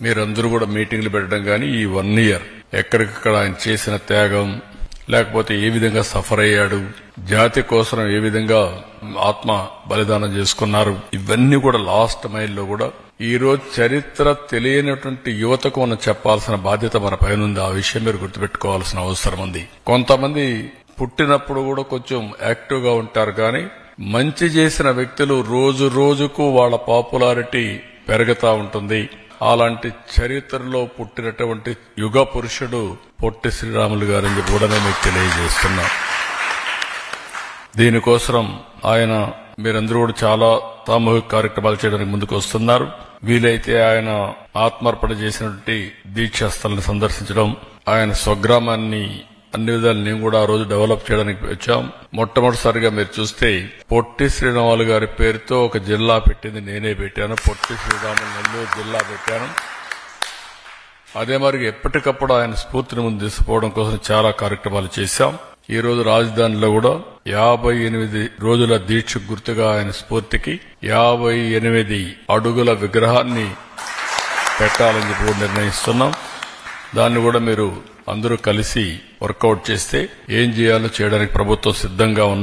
మీరందరూ కూడా మీటింగ్లు పెట్టడం గానీ ఈ 1 year ఎక్కడికక్కడ ఆయన చేసిన త్యాగం, లేకపోతే ఏ విధంగా సఫర్ అయ్యాడు, జాతి కోసం ఏ విధంగా ఆత్మ బలిదానం చేసుకున్నారు, ఇవన్నీ కూడా లాస్ట్ మైల్లో కూడా ఈ రోజు చరిత్ర తెలియనటువంటి యువతకు మనం చెప్పాల్సిన బాధ్యత మన పైన ఉంది. ఆ విషయం మీరు గుర్తుపెట్టుకోవాల్సిన అవసరం ఉంది. కొంతమంది పుట్టినప్పుడు కూడా కొంచెం యాక్టివ్ గా ఉంటారు, కానీ మంచి చేసిన వ్యక్తులు రోజు రోజుకు వాళ్ళ పాపులారిటీ పెరుగుతా ఉంటుంది. అలాంటి చరిత్రలో పుట్టినటువంటి యుగ పురుషుడు పొట్టి శ్రీరాములు గారని కూడా మీకు తెలియజేస్తున్నా. దీనికోసం ఆయన మీరందరూ కూడా చాలా సామూహిక కార్యక్రమాలు చేయడానికి ముందుకు వస్తున్నారు. వీలైతే ఆయన ఆత్మార్పణ చేసినటువంటి దీక్షాస్థలను సందర్శించడం, ఆయన స్వగ్రామాన్ని అన్ని విధాలు నేను కూడా ఆ రోజు డెవలప్ చేయడానికి వచ్చాం. మొట్టమొదటిసారిగా మీరు చూస్తే పొట్టి శ్రీరాములు గారి పేరుతో ఒక జిల్లా పెట్టింది నేనే పెట్టాను. పొట్టి శ్రీరాములు నెల్లూరు జిల్లా పెట్టాను. అదే మరి ఎప్పటికప్పుడు ఆయన స్ఫూర్తిని ముందు తీసుకుపోవడం కోసం చాలా కార్యక్రమాలు చేశాం. ఈ రోజు రాజధానిలో కూడా 58 రోజుల దీక్ష గుర్తుగా ఆయన స్ఫూర్తికి 58 అడుగుల విగ్రహాన్ని పెట్టాలని చెప్పి నిర్ణయిస్తున్నాం. దాన్ని కూడా మీరు అందరూ కలిసి వర్కౌట్ చేస్తే ఏం చేయాలో చేయడానికి ప్రభుత్వం సిద్ధంగా ఉంది.